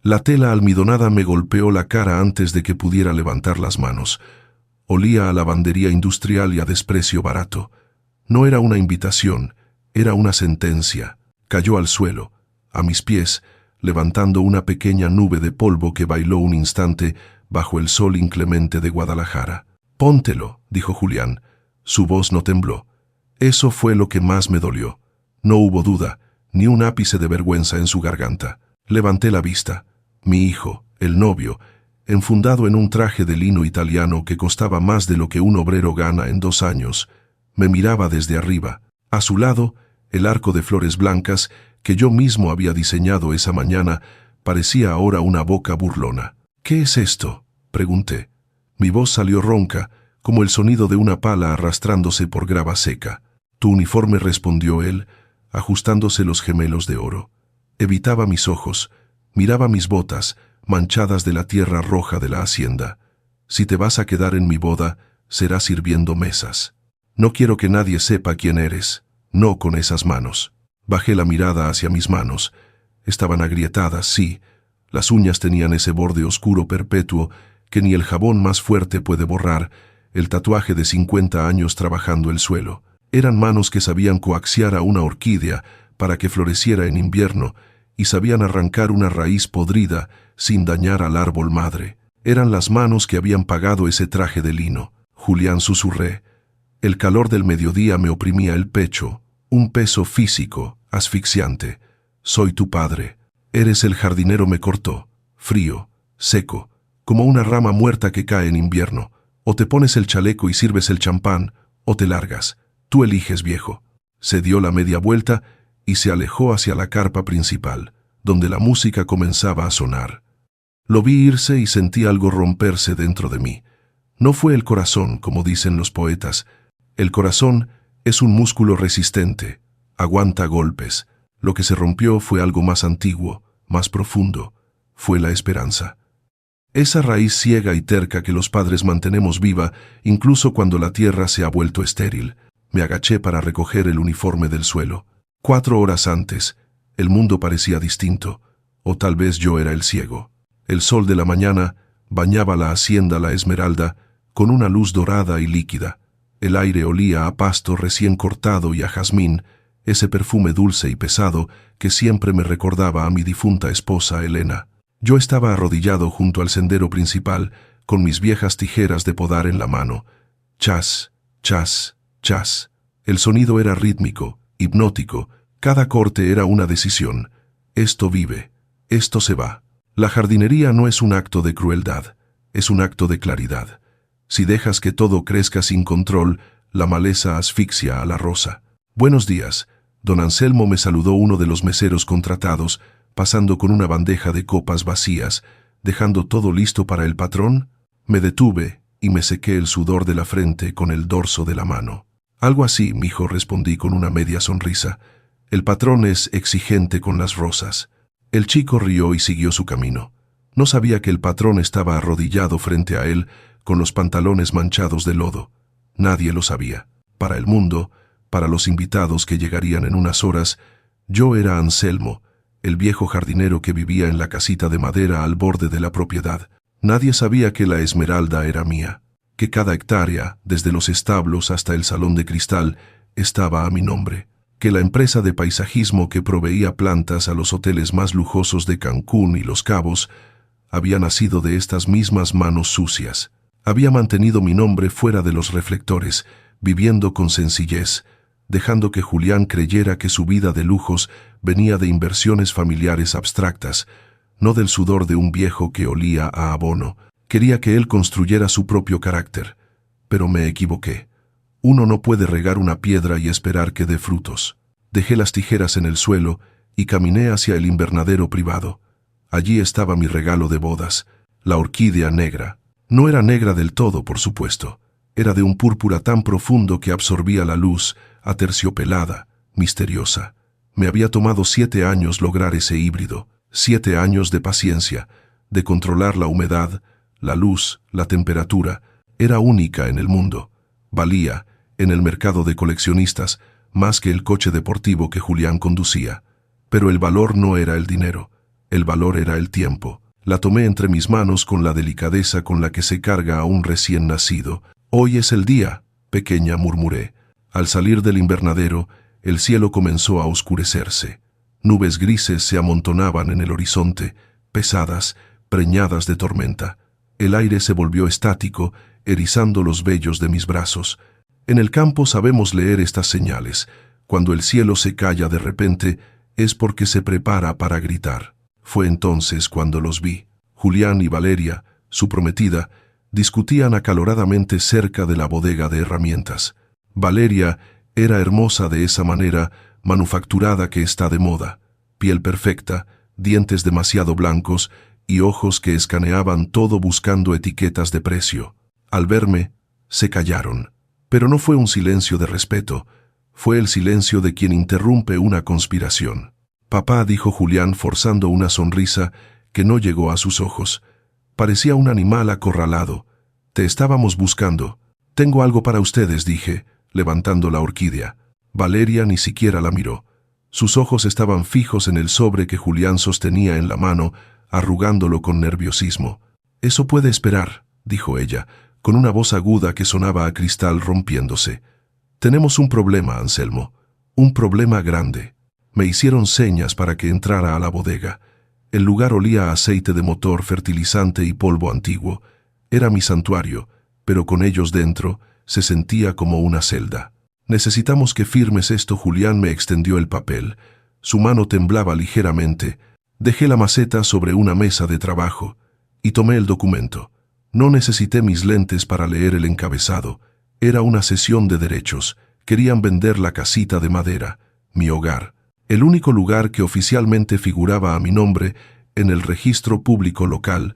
La tela almidonada me golpeó la cara antes de que pudiera levantar las manos. Olía a lavandería industrial y a desprecio barato. No era una invitación, era una sentencia. Cayó al suelo, a mis pies, levantando una pequeña nube de polvo que bailó un instante bajo el sol inclemente de Guadalajara. «Póntelo», dijo Julián. Su voz no tembló. Eso fue lo que más me dolió. No hubo duda, ni un ápice de vergüenza en su garganta. Levanté la vista. Mi hijo, el novio, enfundado en un traje de lino italiano que costaba más de lo que un obrero gana en 2 años, me miraba desde arriba. A su lado, el arco de flores blancas que yo mismo había diseñado esa mañana parecía ahora una boca burlona. «¿Qué es esto?», pregunté. Mi voz salió ronca, como el sonido de una pala arrastrándose por grava seca. «Tu uniforme», respondió él, ajustándose los gemelos de oro. Evitaba mis ojos, miraba mis botas, manchadas de la tierra roja de la hacienda. «Si te vas a quedar en mi boda, será sirviendo mesas. No quiero que nadie sepa quién eres, no con esas manos». Bajé la mirada hacia mis manos. Estaban agrietadas, sí. Las uñas tenían ese borde oscuro perpetuo que ni el jabón más fuerte puede borrar, el tatuaje de 50 años trabajando el suelo. Eran manos que sabían coaxiar a una orquídea para que floreciera en invierno y sabían arrancar una raíz podrida sin dañar al árbol madre. Eran las manos que habían pagado ese traje de lino. «Julián», susurré. El calor del mediodía me oprimía el pecho, un peso físico, asfixiante. «Soy tu padre». «Eres el jardinero», me cortó, frío, seco, como una rama muerta que cae en invierno. «O te pones el chaleco y sirves el champán, o te largas. Tú eliges, viejo». Se dio la media vuelta y se alejó hacia la carpa principal, donde la música comenzaba a sonar. Lo vi irse y sentí algo romperse dentro de mí. No fue el corazón, como dicen los poetas. El corazón es un músculo resistente, aguanta golpes. Lo que se rompió fue algo más antiguo, más profundo. Fue la esperanza. Esa raíz ciega y terca que los padres mantenemos viva incluso cuando la tierra se ha vuelto estéril. Me agaché para recoger el uniforme del suelo. 4 horas antes, el mundo parecía distinto, o tal vez yo era el ciego. El sol de la mañana bañaba la hacienda La Esmeralda con una luz dorada y líquida. El aire olía a pasto recién cortado y a jazmín, ese perfume dulce y pesado que siempre me recordaba a mi difunta esposa Elena. Yo estaba arrodillado junto al sendero principal, con mis viejas tijeras de podar en la mano. Chas, chas, chas. El sonido era rítmico, hipnótico. Cada corte era una decisión. Esto vive, esto se va. La jardinería no es un acto de crueldad, es un acto de claridad. Si dejas que todo crezca sin control, la maleza asfixia a la rosa. «Buenos días». Don Anselmo, me saludó uno de los meseros contratados, pasando con una bandeja de copas vacías, dejando todo listo para el patrón. Me detuve y me sequé el sudor de la frente con el dorso de la mano. «Algo así, mijo», respondí con una media sonrisa. «El patrón es exigente con las rosas». El chico rió y siguió su camino. No sabía que el patrón estaba arrodillado frente a él, con los pantalones manchados de lodo. Nadie lo sabía. Para el mundo, para los invitados que llegarían en unas horas, yo era Anselmo, el viejo jardinero que vivía en la casita de madera al borde de la propiedad. Nadie sabía que La Esmeralda era mía, que cada hectárea, desde los establos hasta el salón de cristal, estaba a mi nombre, que la empresa de paisajismo que proveía plantas a los hoteles más lujosos de Cancún y Los Cabos había nacido de estas mismas manos sucias. Había mantenido mi nombre fuera de los reflectores, viviendo con sencillez, dejando que Julián creyera que su vida de lujos venía de inversiones familiares abstractas, no del sudor de un viejo que olía a abono. Quería que él construyera su propio carácter, pero me equivoqué. Uno no puede regar una piedra y esperar que dé frutos. Dejé las tijeras en el suelo y caminé hacia el invernadero privado. Allí estaba mi regalo de bodas, la orquídea negra. No era negra del todo, por supuesto. Era de un púrpura tan profundo que absorbía la luz, aterciopelada, misteriosa. Me había tomado 7 años lograr ese híbrido, 7 años de paciencia, de controlar la humedad, la luz, la temperatura. Era única en el mundo. Valía, en el mercado de coleccionistas, más que el coche deportivo que Julián conducía. Pero el valor no era el dinero. El valor era el tiempo. La tomé entre mis manos con la delicadeza con la que se carga a un recién nacido. «Hoy es el día», pequeña, murmuré. Al salir del invernadero, el cielo comenzó a oscurecerse. Nubes grises se amontonaban en el horizonte, pesadas, preñadas de tormenta. El aire se volvió estático, erizando los vellos de mis brazos. En el campo sabemos leer estas señales. Cuando el cielo se calla de repente, es porque se prepara para gritar. Fue entonces cuando los vi. Julián y Valeria, su prometida, discutían acaloradamente cerca de la bodega de herramientas. Valeria era hermosa de esa manera manufacturada que está de moda, piel perfecta, dientes demasiado blancos y ojos que escaneaban todo buscando etiquetas de precio. Al verme, se callaron. Pero no fue un silencio de respeto, fue el silencio de quien interrumpe una conspiración. «Papá», dijo Julián forzando una sonrisa que no llegó a sus ojos. Parecía un animal acorralado. «Te estábamos buscando». «Tengo algo para ustedes», dije, levantando la orquídea. Valeria ni siquiera la miró. Sus ojos estaban fijos en el sobre que Julián sostenía en la mano, arrugándolo con nerviosismo. «Eso puede esperar», dijo ella, con una voz aguda que sonaba a cristal rompiéndose. «Tenemos un problema, Anselmo. Un problema grande». Me hicieron señas para que entrara a la bodega. El lugar olía a aceite de motor, fertilizante y polvo antiguo. Era mi santuario, pero con ellos dentro se sentía como una celda. «Necesitamos que firmes esto». Julián me extendió el papel. Su mano temblaba ligeramente. Dejé la maceta sobre una mesa de trabajo y tomé el documento. No necesité mis lentes para leer el encabezado. Era una cesión de derechos. Querían vender la casita de madera, mi hogar, el único lugar que oficialmente figuraba a mi nombre en el registro público local,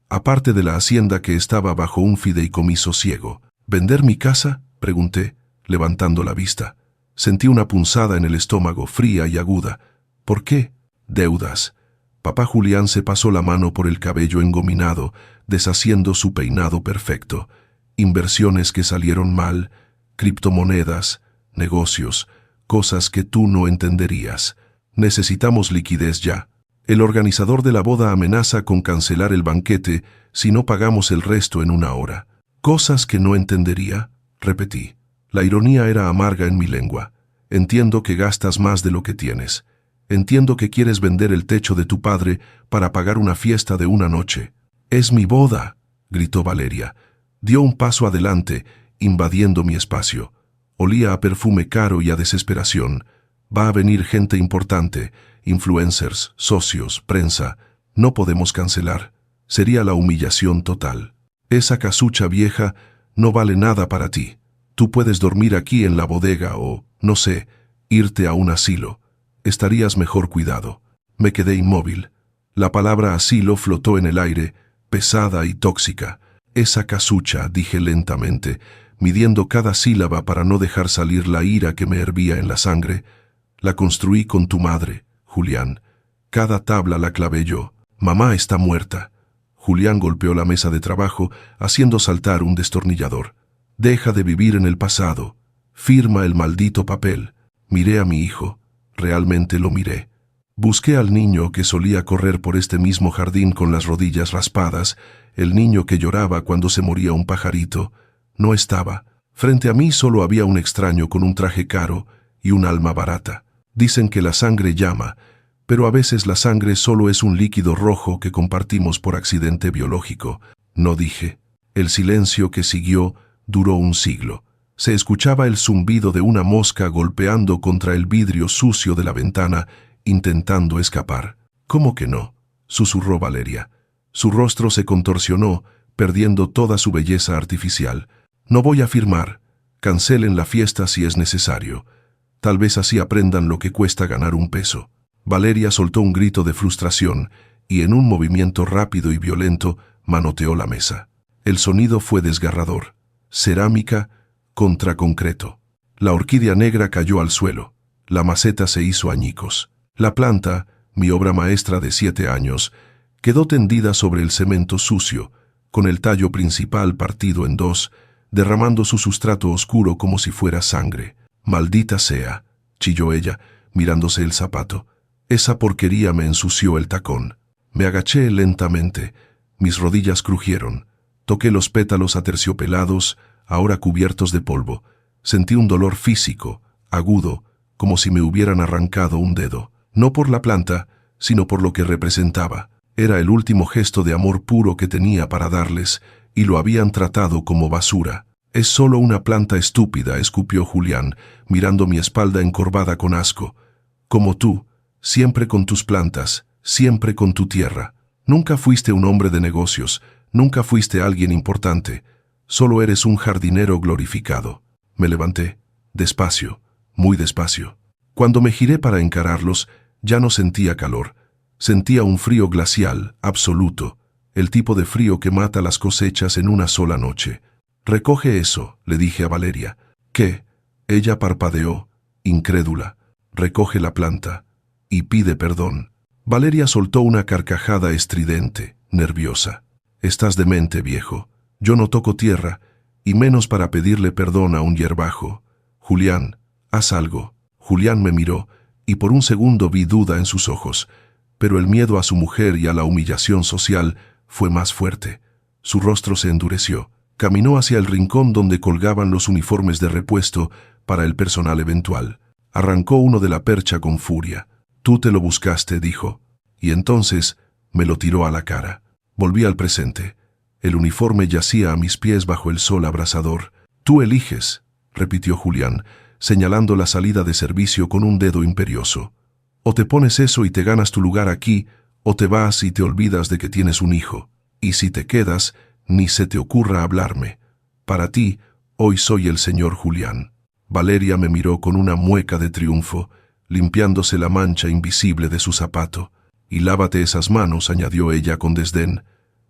aparte de la hacienda que estaba bajo un fideicomiso ciego. «¿Vender mi casa?», pregunté, levantando la vista. Sentí una punzada en el estómago, fría y aguda. «¿Por qué?». «Deudas». Papá Julián se pasó la mano por el cabello engominado, deshaciendo su peinado perfecto. «Inversiones que salieron mal, criptomonedas, negocios, cosas que tú no entenderías. Necesitamos liquidez ya. El organizador de la boda amenaza con cancelar el banquete si no pagamos el resto en una hora». «Cosas que no entendería», repetí. La ironía era amarga en mi lengua. «Entiendo que gastas más de lo que tienes. Entiendo que quieres vender el techo de tu padre para pagar una fiesta de una noche». «Es mi boda», gritó Valeria. Dio un paso adelante, invadiendo mi espacio. Olía a perfume caro y a desesperación. «Va a venir gente importante, influencers, socios, prensa. No podemos cancelar. Sería la humillación total. Esa casucha vieja no vale nada para ti. Tú puedes dormir aquí en la bodega o, no sé, irte a un asilo. Estarías mejor cuidado». Me quedé inmóvil. La palabra asilo flotó en el aire, pesada y tóxica. «Esa casucha», dije lentamente, midiendo cada sílaba para no dejar salir la ira que me hervía en la sangre. «La construí con tu madre, Julián. Cada tabla la clavé yo. Mamá está muerta». Julián golpeó la mesa de trabajo, haciendo saltar un destornillador. «Deja de vivir en el pasado. Firma el maldito papel». Miré a mi hijo. Realmente lo miré. Busqué al niño que solía correr por este mismo jardín con las rodillas raspadas, el niño que lloraba cuando se moría un pajarito. No estaba. Frente a mí solo había un extraño con un traje caro y un alma barata. Dicen que la sangre llama, pero a veces la sangre solo es un líquido rojo que compartimos por accidente biológico. No dije. El silencio que siguió duró un siglo. Se escuchaba el zumbido de una mosca golpeando contra el vidrio sucio de la ventana, intentando escapar. «¿Cómo que no?», susurró Valeria. Su rostro se contorsionó, perdiendo toda su belleza artificial. «No voy a firmar. Cancelen la fiesta si es necesario. Tal vez así aprendan lo que cuesta ganar un peso». Valeria soltó un grito de frustración y en un movimiento rápido y violento manoteó la mesa. El sonido fue desgarrador. Cerámica contra concreto. La orquídea negra cayó al suelo. La maceta se hizo añicos. La planta, mi obra maestra de 7 años, quedó tendida sobre el cemento sucio, con el tallo principal partido en dos, derramando su sustrato oscuro como si fuera sangre. «Maldita sea», chilló ella, mirándose el zapato. «Esa porquería me ensució el tacón». Me agaché lentamente. Mis rodillas crujieron. Toqué los pétalos aterciopelados, ahora cubiertos de polvo. Sentí un dolor físico, agudo, como si me hubieran arrancado un dedo. No por la planta, sino por lo que representaba. Era el último gesto de amor puro que tenía para darles, y lo habían tratado como basura. «Es solo una planta estúpida», escupió Julián, mirando mi espalda encorvada con asco. «Como tú, siempre con tus plantas, siempre con tu tierra. Nunca fuiste un hombre de negocios, nunca fuiste alguien importante. Solo eres un jardinero glorificado». Me levanté, despacio, muy despacio. Cuando me giré para encararlos, ya no sentía calor. Sentía un frío glacial, absoluto, el tipo de frío que mata las cosechas en una sola noche. «Recoge eso», le dije a Valeria. «¿Qué?». Ella parpadeó, incrédula. «Recoge la planta y pide perdón». Valeria soltó una carcajada estridente, nerviosa. «Estás demente, viejo. Yo no toco tierra, y menos para pedirle perdón a un hierbajo. Julián, haz algo». Julián me miró, y por un segundo vi duda en sus ojos, pero el miedo a su mujer y a la humillación social fue más fuerte. Su rostro se endureció. Caminó hacia el rincón donde colgaban los uniformes de repuesto para el personal eventual. Arrancó uno de la percha con furia. «Tú te lo buscaste», dijo, y entonces me lo tiró a la cara. Volví al presente. El uniforme yacía a mis pies bajo el sol abrasador. «Tú eliges», repitió Julián, señalando la salida de servicio con un dedo imperioso. «O te pones eso y te ganas tu lugar aquí, o te vas y te olvidas de que tienes un hijo. Y si te quedas, ni se te ocurra hablarme. Para ti, hoy soy el señor Julián». Valeria me miró con una mueca de triunfo, limpiándose la mancha invisible de su zapato. «Y lávate esas manos», añadió ella con desdén.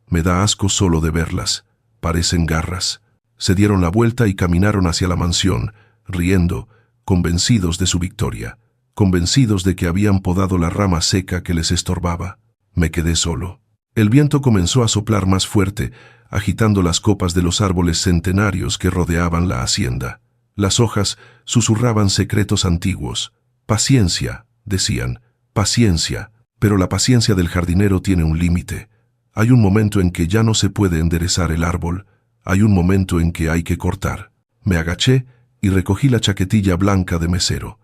«Me da asco solo de verlas. Parecen garras». Se dieron la vuelta y caminaron hacia la mansión, riendo, convencidos de su victoria, convencidos de que habían podado la rama seca que les estorbaba. Me quedé solo. El viento comenzó a soplar más fuerte, agitando las copas de los árboles centenarios que rodeaban la hacienda. Las hojas susurraban secretos antiguos. «Paciencia», decían, «paciencia». Pero la paciencia del jardinero tiene un límite. Hay un momento en que ya no se puede enderezar el árbol. Hay un momento en que hay que cortar. Me agaché y recogí la chaquetilla blanca de mesero.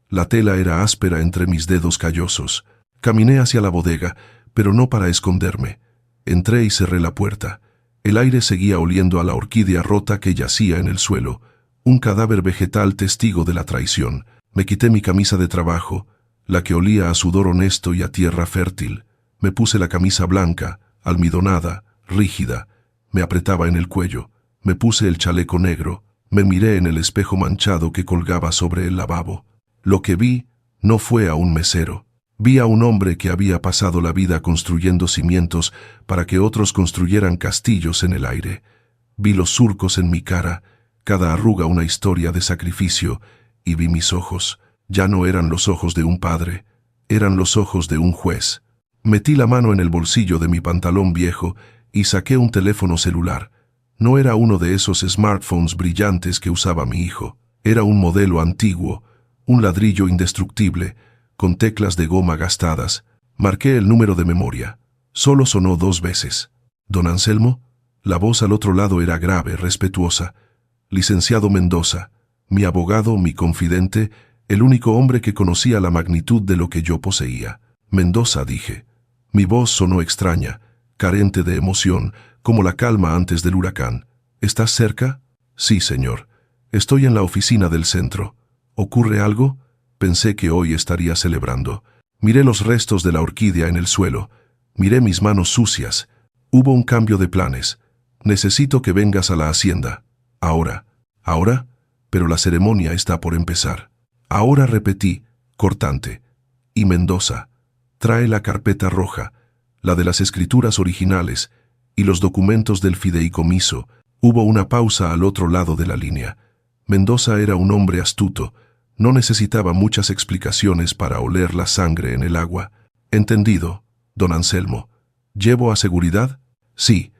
La tela era áspera entre mis dedos callosos. Caminé hacia la bodega, pero no para esconderme. Entré y cerré la puerta. El aire seguía oliendo a la orquídea rota que yacía en el suelo, un cadáver vegetal testigo de la traición. Me quité mi camisa de trabajo, la que olía a sudor honesto y a tierra fértil. Me puse la camisa blanca, almidonada, rígida. Me apretaba en el cuello. Me puse el chaleco negro. Me miré en el espejo manchado que colgaba sobre el lavabo. Lo que vi no fue a un mesero. Vi a un hombre que había pasado la vida construyendo cimientos para que otros construyeran castillos en el aire. Vi los surcos en mi cara, cada arruga una historia de sacrificio, y vi mis ojos. Ya no eran los ojos de un padre, eran los ojos de un juez. Metí la mano en el bolsillo de mi pantalón viejo y saqué un teléfono celular. No era uno de esos smartphones brillantes que usaba mi hijo. Era un modelo antiguo, un ladrillo indestructible, con teclas de goma gastadas. Marqué el número de memoria. Solo sonó 2 veces. «¿Don Anselmo?». La voz al otro lado era grave, respetuosa. «Licenciado Mendoza, mi abogado, mi confidente, el único hombre que conocía la magnitud de lo que yo poseía». «Mendoza», dije. Mi voz sonó extraña, carente de emoción, como la calma antes del huracán. «¿Estás cerca?». «Sí, señor. Estoy en la oficina del centro». «¿Ocurre algo?». Pensé que hoy estaría celebrando. Miré los restos de la orquídea en el suelo. Miré mis manos sucias. Hubo un cambio de planes. «Necesito que vengas a la hacienda. Ahora». «¿Ahora?». «Pero la ceremonia está por empezar». «Ahora», repetí, cortante. «Y Mendoza, trae la carpeta roja, la de las escrituras originales y los documentos del fideicomiso». Hubo una pausa al otro lado de la línea. Mendoza era un hombre astuto. No necesitaba muchas explicaciones para oler la sangre en el agua. «Entendido, don Anselmo. ¿Llevo a seguridad?». «Sí.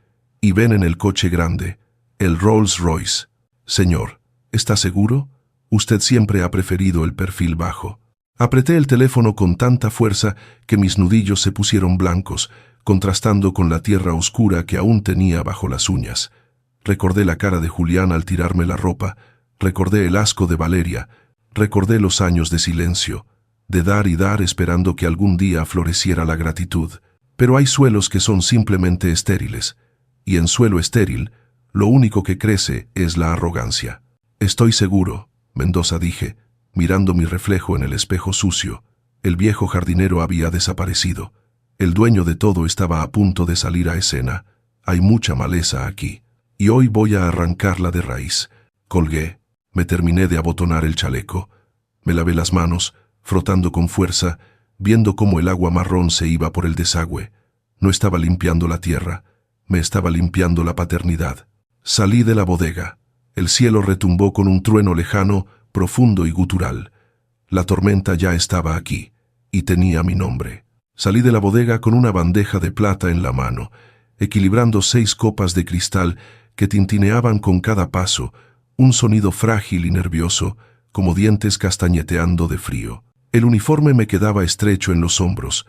Y ven en el coche grande, el Rolls Royce». «Señor, ¿está seguro? Usted siempre ha preferido el perfil bajo». Apreté el teléfono con tanta fuerza que mis nudillos se pusieron blancos. contrastando con la tierra oscura que aún tenía bajo las uñas. Recordé la cara de Julián al tirarme la ropa, recordé el asco de Valeria, recordé los años de silencio, de dar y dar esperando que algún día floreciera la gratitud. Pero hay suelos que son simplemente estériles, y en suelo estéril, lo único que crece es la arrogancia. Estoy seguro, Mendoza dije, mirando mi reflejo en el espejo sucio. El viejo jardinero había desaparecido. El dueño de todo estaba a punto de salir a escena. Hay mucha maleza aquí, y hoy voy a arrancarla de raíz. Colgué, me terminé de abotonar el chaleco. Me lavé las manos, frotando con fuerza, viendo cómo el agua marrón se iba por el desagüe. No estaba limpiando la tierra, me estaba limpiando la paternidad. Salí de la bodega. El cielo retumbó con un trueno lejano, profundo y gutural. La tormenta ya estaba aquí, y tenía mi nombre. Salí de la bodega con una bandeja de plata en la mano, equilibrando 6 copas de cristal que tintineaban con cada paso, un sonido frágil y nervioso, como dientes castañeteando de frío. El uniforme me quedaba estrecho en los hombros,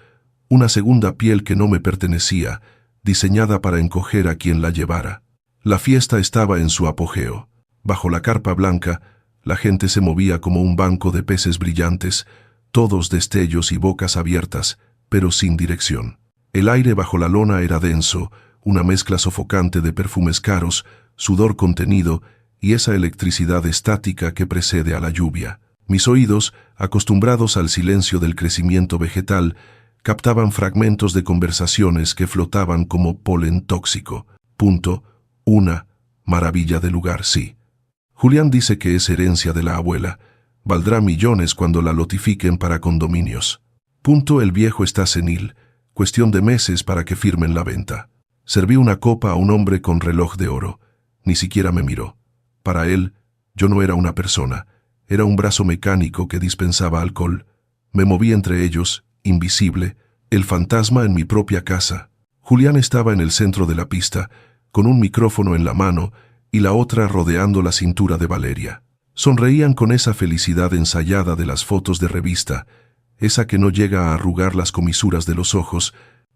una segunda piel que no me pertenecía, diseñada para encoger a quien la llevara. La fiesta estaba en su apogeo. Bajo la carpa blanca, la gente se movía como un banco de peces brillantes, todos destellos y bocas abiertas, pero sin dirección. El aire bajo la lona era denso, una mezcla sofocante de perfumes caros, sudor contenido y esa electricidad estática que precede a la lluvia. Mis oídos, acostumbrados al silencio del crecimiento vegetal, captaban fragmentos de conversaciones que flotaban como polen tóxico. Una maravilla de lugar, sí. Julián dice que es herencia de la abuela. Valdrá millones cuando la lotifiquen para condominios. El viejo está senil. Cuestión de meses para que firmen la venta. Serví una copa a un hombre con reloj de oro. Ni siquiera me miró. Para él, yo no era una persona. Era un brazo mecánico que dispensaba alcohol. Me moví entre ellos, invisible, el fantasma en mi propia casa. Julián estaba en el centro de la pista, con un micrófono en la mano y la otra rodeando la cintura de Valeria. Sonreían con esa felicidad ensayada de las fotos de revista, esa que no llega a arrugar las comisuras de los ojos.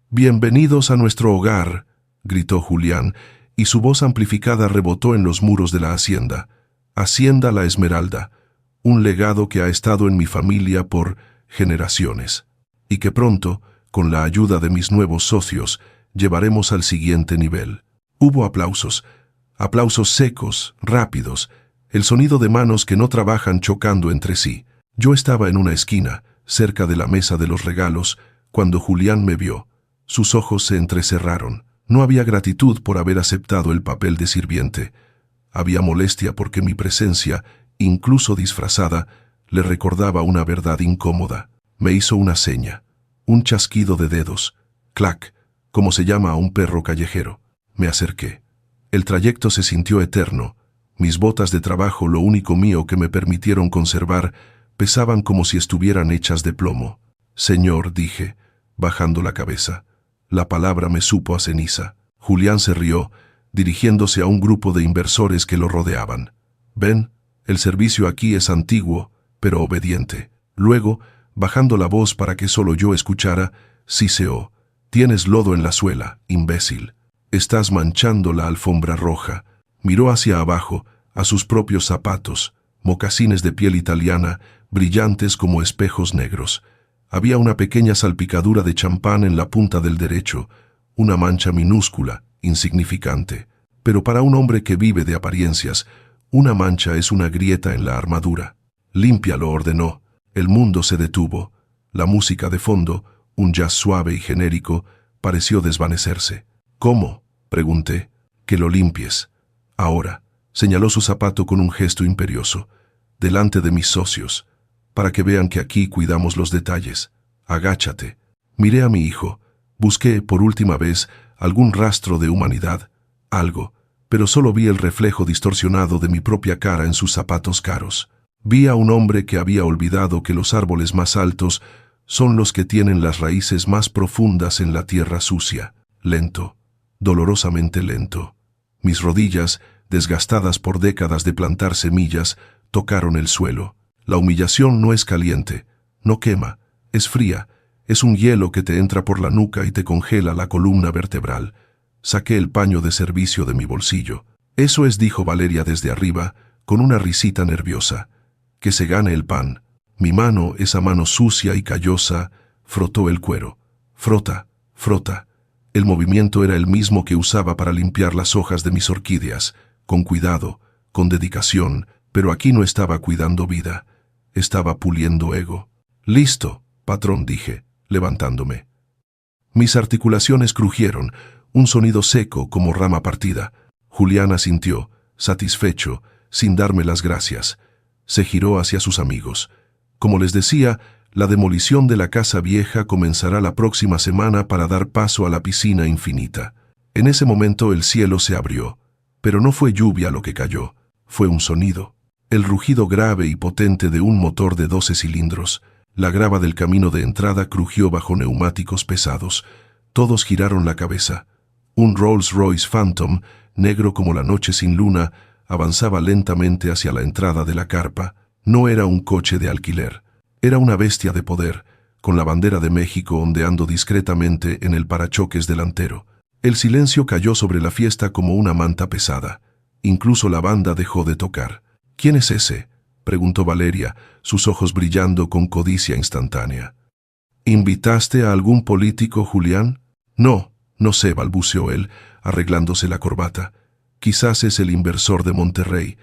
«Bienvenidos a nuestro hogar», gritó Julián, y su voz amplificada rebotó en los muros de la hacienda. Hacienda La Esmeralda, un legado que ha estado en mi familia por generaciones, y que pronto, con la ayuda de mis nuevos socios, llevaremos al siguiente nivel. Hubo aplausos, aplausos secos, rápidos, el sonido de manos que no trabajan chocando entre sí. Yo estaba en una esquina, cerca de la mesa de los regalos, cuando Julián me vio. Sus ojos se entrecerraron. No había gratitud por haber aceptado el papel de sirviente. Había molestia porque mi presencia, incluso disfrazada, le recordaba una verdad incómoda. Me hizo una seña, un chasquido de dedos, clac, como se llama a un perro callejero. Me acerqué. El trayecto se sintió eterno. Mis botas de trabajo, lo único mío que me permitieron conservar, pesaban como si estuvieran hechas de plomo. «Señor», dije, bajando la cabeza. La palabra me supo a ceniza. Julián se rió, dirigiéndose a un grupo de inversores que lo rodeaban. «Ven, el servicio aquí es antiguo, pero obediente». Luego, bajando la voz para que solo yo escuchara, siseó: «Tienes lodo en la suela, imbécil. Estás manchando la alfombra roja». Miró hacia abajo, a sus propios zapatos, mocasines de piel italiana, brillantes como espejos negros. Había una pequeña salpicadura de champán en la punta del derecho, una mancha minúscula, insignificante. Pero para un hombre que vive de apariencias, una mancha es una grieta en la armadura. «Límpialo», ordenó. El mundo se detuvo. La música de fondo, un jazz suave y genérico, pareció desvanecerse. «¿Cómo?», pregunté. «Que lo limpies. Ahora», señaló su zapato con un gesto imperioso, «delante de mis socios, para que vean que aquí cuidamos los detalles. Agáchate». Miré a mi hijo. Busqué, por última vez, algún rastro de humanidad, algo, pero solo vi el reflejo distorsionado de mi propia cara en sus zapatos caros. Vi a un hombre que había olvidado que los árboles más altos son los que tienen las raíces más profundas en la tierra sucia. Lento, dolorosamente lento. Mis rodillas, desgastadas por décadas de plantar semillas, tocaron el suelo. La humillación no es caliente, no quema, es fría, Es un hielo que te entra por la nuca y te congela la columna vertebral. Saqué el paño de servicio de mi bolsillo. Eso es, dijo Valeria desde arriba, con una risita nerviosa. Que se gane el pan. Mi mano, esa mano sucia y callosa, frotó el cuero. Frota, frota. El movimiento era el mismo que usaba para limpiar las hojas de mis orquídeas, con cuidado, con dedicación, pero aquí no estaba cuidando vida. Estaba puliendo ego. Listo, patrón, dije, levantándome. Mis articulaciones crujieron, un sonido seco como rama partida. Julián asintió, satisfecho, sin darme las gracias. Se giró hacia sus amigos. Como les decía, la demolición de la casa vieja comenzará la próxima semana para dar paso a la piscina infinita. En ese momento el cielo se abrió, pero no fue lluvia lo que cayó, fue un sonido. El rugido grave y potente de un motor de 12 cilindros. La grava del camino de entrada crujió bajo neumáticos pesados. Todos giraron la cabeza. Un Rolls-Royce Phantom, negro como la noche sin luna, avanzaba lentamente hacia la entrada de la carpa. No era un coche de alquiler. Era una bestia de poder, con la bandera de México ondeando discretamente en el parachoques delantero. El silencio cayó sobre la fiesta como una manta pesada. Incluso la banda dejó de tocar. ¿Quién es ese?, preguntó Valeria, sus ojos brillando con codicia instantánea. ¿Invitaste a algún político, Julián? No, no sé, balbuceó él, arreglándose la corbata. Quizás es el inversor de Monterrey.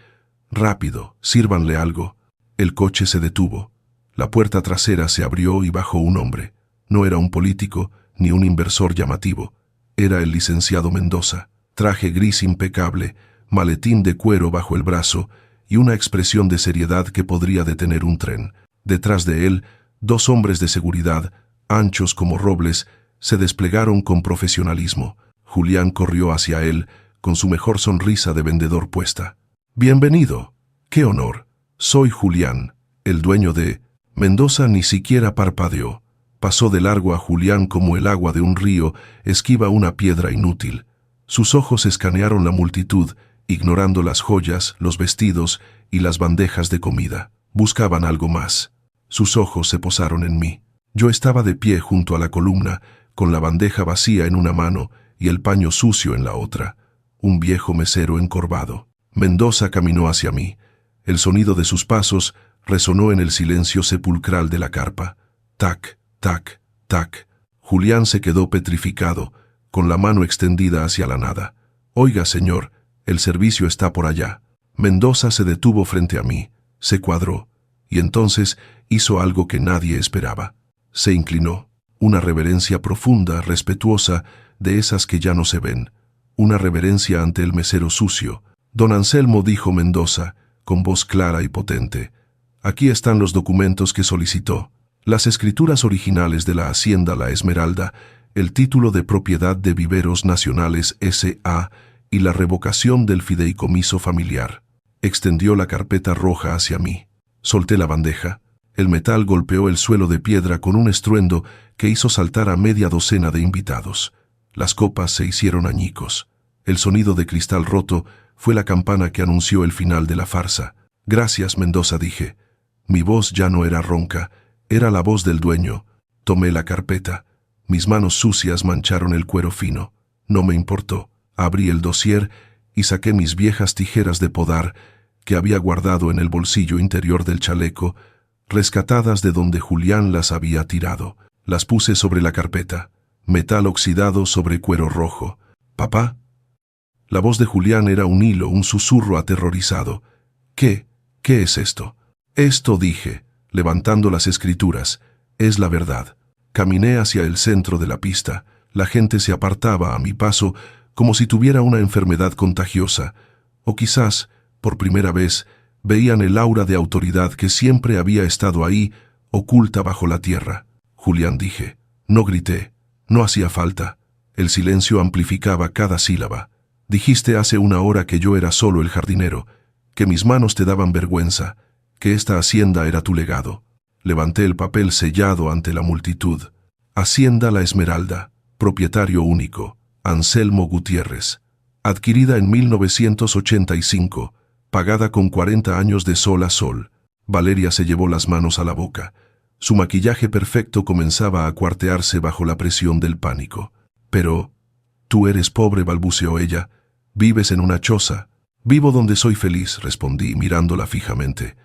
Rápido, sírvanle algo. El coche se detuvo. La puerta trasera se abrió y bajó un hombre. No era un político, ni un inversor llamativo. Era el licenciado Mendoza. Traje gris impecable, maletín de cuero bajo el brazo y una expresión de seriedad que podría detener un tren. Detrás de él, 2 hombres de seguridad, anchos como robles, se desplegaron con profesionalismo. Julián corrió hacia él, con su mejor sonrisa de vendedor puesta. «Bienvenido. ¡Qué honor! Soy Julián, el dueño de...» Mendoza ni siquiera parpadeó. Pasó de largo a Julián como el agua de un río esquiva una piedra inútil. Sus ojos escanearon la multitud, ignorando las joyas, los vestidos y las bandejas de comida. Buscaban algo más. Sus ojos se posaron en mí. Yo estaba de pie junto a la columna, con la bandeja vacía en una mano y el paño sucio en la otra. Un viejo mesero encorvado. Mendoza caminó hacia mí. El sonido de sus pasos resonó en el silencio sepulcral de la carpa. Tac, tac, tac. Julián se quedó petrificado, con la mano extendida hacia la nada. «Oiga, señor, el servicio está por allá». Mendoza se detuvo frente a mí, se cuadró, y entonces hizo algo que nadie esperaba. Se inclinó, una reverencia profunda, respetuosa, de esas que ya no se ven. Una reverencia ante el mesero sucio. «Don Anselmo», dijo Mendoza, con voz clara y potente. «Aquí están los documentos que solicitó. Las escrituras originales de la Hacienda La Esmeralda, el título de propiedad de Viveros Nacionales S.A. y la revocación del fideicomiso familiar». Extendió la carpeta roja hacia mí. Solté la bandeja. El metal golpeó el suelo de piedra con un estruendo que hizo saltar a media docena de invitados. Las copas se hicieron añicos. El sonido de cristal roto fue la campana que anunció el final de la farsa. «Gracias, Mendoza», dije. Mi voz ya no era ronca, era la voz del dueño. Tomé la carpeta. Mis manos sucias mancharon el cuero fino. No me importó. Abrí el dossier y saqué mis viejas tijeras de podar que había guardado en el bolsillo interior del chaleco, rescatadas de donde Julián las había tirado. Las puse sobre la carpeta. Metal oxidado sobre cuero rojo. «¿Papá?» La voz de Julián era un hilo, un susurro aterrorizado. «¿Qué? ¿Qué es esto?» «Esto», dije, levantando las escrituras, «es la verdad». Caminé hacia el centro de la pista. La gente se apartaba a mi paso como si tuviera una enfermedad contagiosa, o quizás, por primera vez, veían el aura de autoridad que siempre había estado ahí, oculta bajo la tierra. «Julián», dije. No grité, no hacía falta. El silencio amplificaba cada sílaba. «Dijiste hace una hora que yo era solo el jardinero, que mis manos te daban vergüenza, que esta hacienda era tu legado». Levanté el papel sellado ante la multitud. «Hacienda La Esmeralda, propietario único, Anselmo Gutiérrez. Adquirida en 1985, pagada con 40 años de sol a sol». Valeria se llevó las manos a la boca. Su maquillaje perfecto comenzaba a cuartearse bajo la presión del pánico. Pero, tú eres pobre, balbuceó ella. Vives en una choza. Vivo donde soy feliz, respondí, mirándola fijamente.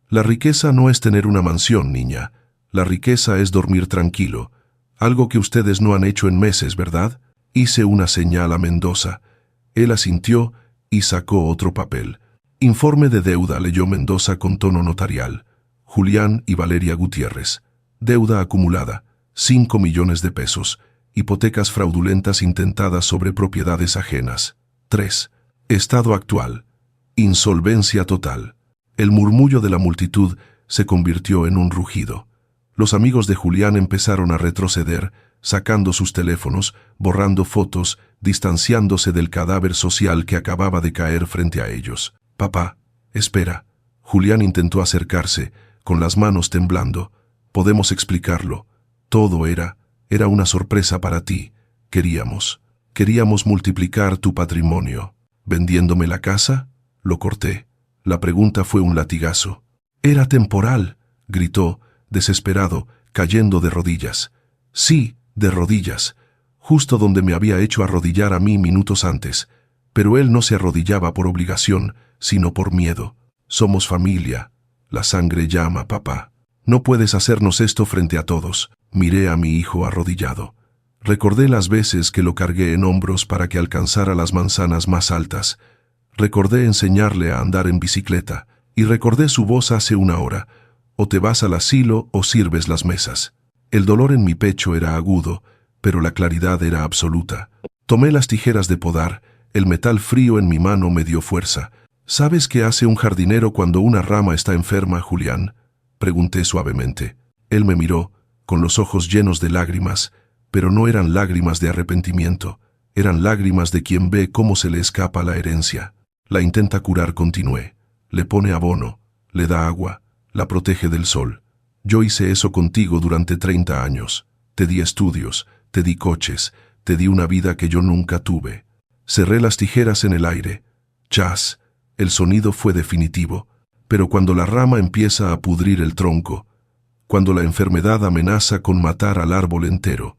La riqueza no es tener una mansión, niña. La riqueza es dormir tranquilo. Algo que ustedes no han hecho en meses, ¿verdad? Hice una señal a Mendoza. Él asintió y sacó otro papel. Informe de deuda, leyó Mendoza con tono notarial. Julián y Valeria Gutiérrez. Deuda acumulada, 5 millones de pesos. Hipotecas fraudulentas intentadas sobre propiedades ajenas. 3. Estado actual. Insolvencia total. El murmullo de la multitud se convirtió en un rugido. Los amigos de Julián empezaron a retroceder, sacando sus teléfonos, borrando fotos, distanciándose del cadáver social que acababa de caer frente a ellos. Papá, espera. Julián intentó acercarse, con las manos temblando. Podemos explicarlo. Todo era una sorpresa para ti. Queríamos multiplicar tu patrimonio. ¿Vendiéndome la casa? Lo corté. La pregunta fue un latigazo. Era temporal, gritó, desesperado, cayendo de rodillas. Sí, de rodillas, justo donde me había hecho arrodillar a mí minutos antes. Pero él no se arrodillaba por obligación, sino por miedo. Somos familia. La sangre llama, papá. No puedes hacernos esto frente a todos. Miré a mi hijo arrodillado. Recordé las veces que lo cargué en hombros para que alcanzara las manzanas más altas. Recordé enseñarle a andar en bicicleta. Y recordé su voz hace una hora. O te vas al asilo o sirves las mesas. El dolor en mi pecho era agudo, pero la claridad era absoluta. Tomé las tijeras de podar. El metal frío en mi mano me dio fuerza. ¿Sabes qué hace un jardinero cuando una rama está enferma, Julián? Pregunté suavemente. Él me miró, con los ojos llenos de lágrimas, pero no eran lágrimas de arrepentimiento, eran lágrimas de quien ve cómo se le escapa la herencia. La intenta curar, continué. Le pone abono, le da agua, la protege del sol. Yo hice eso contigo durante 30 años. Te di estudios, te di coches, te di una vida que yo nunca tuve. Cerré las tijeras en el aire. Chas. El sonido fue definitivo, pero cuando la rama empieza a pudrir el tronco, cuando la enfermedad amenaza con matar al árbol entero,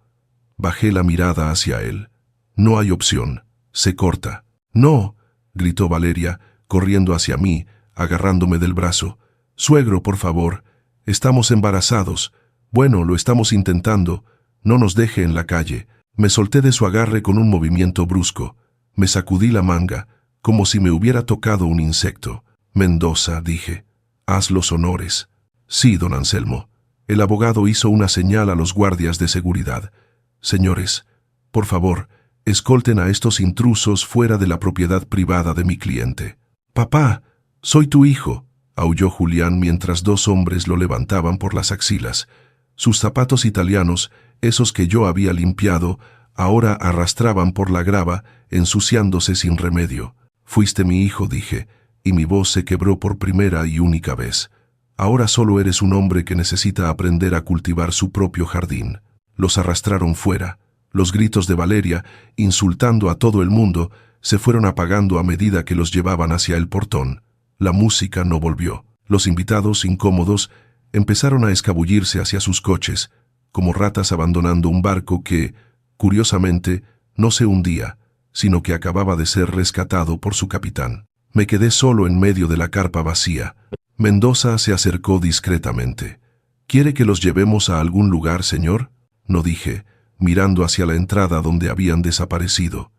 bajé la mirada hacia él. No hay opción, se corta. No, gritó Valeria, corriendo hacia mí, agarrándome del brazo. Suegro, por favor, estamos embarazados. Bueno, lo estamos intentando. No nos deje en la calle. Me solté de su agarre con un movimiento brusco. Me sacudí la manga, como si me hubiera tocado un insecto. Mendoza, dije, haz los honores. Sí, don Anselmo. El abogado hizo una señal a los guardias de seguridad. Señores, por favor, escolten a estos intrusos fuera de la propiedad privada de mi cliente. Papá, soy tu hijo, aulló Julián mientras 2 hombres lo levantaban por las axilas. Sus zapatos italianos, esos que yo había limpiado, ahora arrastraban por la grava, ensuciándose sin remedio. Fuiste mi hijo, dije, y mi voz se quebró por primera y única vez. Ahora solo eres un hombre que necesita aprender a cultivar su propio jardín. Los arrastraron fuera. Los gritos de Valeria, insultando a todo el mundo, se fueron apagando a medida que los llevaban hacia el portón. La música no volvió. Los invitados, incómodos, empezaron a escabullirse hacia sus coches, como ratas abandonando un barco que, curiosamente, no se hundía, sino que acababa de ser rescatado por su capitán. Me quedé solo en medio de la carpa vacía. Mendoza se acercó discretamente. ¿Quiere que los llevemos a algún lugar, señor? No, dije, mirando hacia la entrada donde habían desaparecido.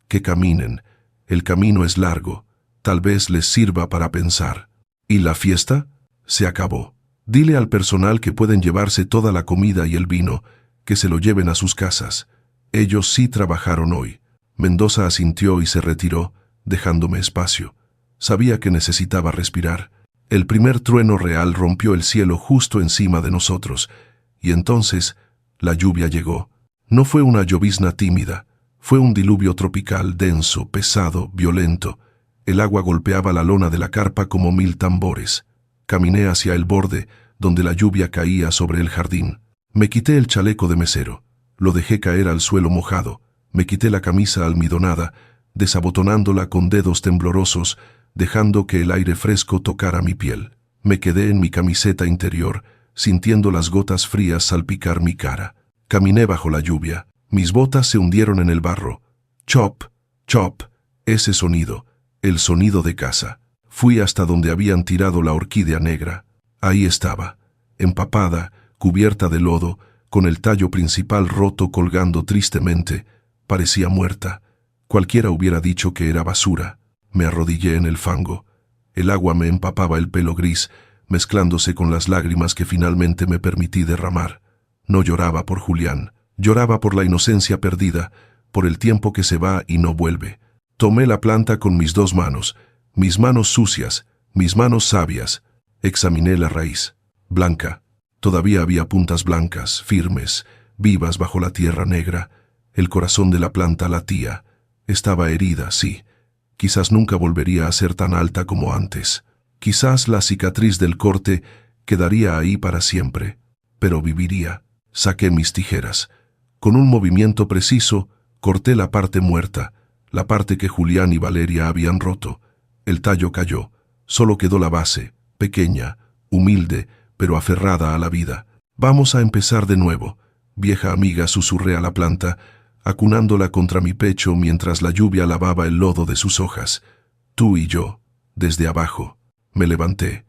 Que caminen. El camino es largo. Tal vez les sirva para pensar. ¿Y la fiesta? Se acabó. Dile al personal que pueden llevarse toda la comida y el vino, que se lo lleven a sus casas. Ellos sí trabajaron hoy. Mendoza asintió y se retiró, dejándome espacio. Sabía que necesitaba respirar. El primer trueno real rompió el cielo justo encima de nosotros, y entonces la lluvia llegó. No fue una llovizna tímida, fue un diluvio tropical, denso, pesado, violento. El agua golpeaba la lona de la carpa como 1000 tambores. Caminé hacia el borde, donde la lluvia caía sobre el jardín. Me quité el chaleco de mesero, lo dejé caer al suelo mojado. Me quité la camisa almidonada, desabotonándola con dedos temblorosos, dejando que el aire fresco tocara mi piel. Me quedé en mi camiseta interior, sintiendo las gotas frías salpicar mi cara. Caminé bajo la lluvia. Mis botas se hundieron en el barro. Chop, chop, ese sonido, el sonido de casa. Fui hasta donde habían tirado la orquídea negra. Ahí estaba, empapada, cubierta de lodo, con el tallo principal roto colgando tristemente. Parecía muerta. Cualquiera hubiera dicho que era basura. Me arrodillé en el fango. El agua me empapaba el pelo gris, mezclándose con las lágrimas que finalmente me permití derramar. No lloraba por Julián, lloraba por la inocencia perdida, por el tiempo que se va y no vuelve. Tomé la planta con mis 2 manos, mis manos sucias, mis manos sabias. Examiné la raíz, blanca. Todavía había puntas blancas, firmes, vivas bajo la tierra negra. El corazón de la planta latía. Estaba herida, sí. Quizás nunca volvería a ser tan alta como antes. Quizás la cicatriz del corte quedaría ahí para siempre, pero viviría. Saqué mis tijeras. Con un movimiento preciso, corté la parte muerta, la parte que Julián y Valeria habían roto. El tallo cayó. Solo quedó la base, pequeña, humilde, pero aferrada a la vida. Vamos a empezar de nuevo. Vieja amiga, susurré a la planta, acunándola contra mi pecho mientras la lluvia lavaba el lodo de sus hojas. Tú y yo, desde abajo. Me levanté.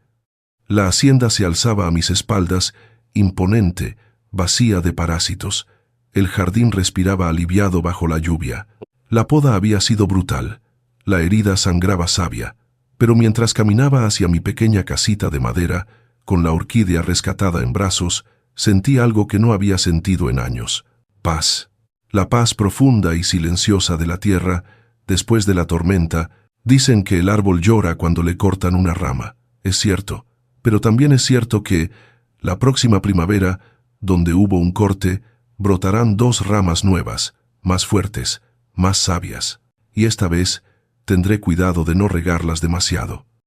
La hacienda se alzaba a mis espaldas, imponente, vacía de parásitos. El jardín respiraba aliviado bajo la lluvia. La poda había sido brutal. La herida sangraba savia. Pero mientras caminaba hacia mi pequeña casita de madera, con la orquídea rescatada en brazos, sentí algo que no había sentido en años. Paz. La paz profunda y silenciosa de la tierra, después de la tormenta. Dicen que el árbol llora cuando le cortan una rama. Es cierto, pero también es cierto que, la próxima primavera, donde hubo un corte, brotarán 2 ramas nuevas, más fuertes, más sabias. Y esta vez, tendré cuidado de no regarlas demasiado.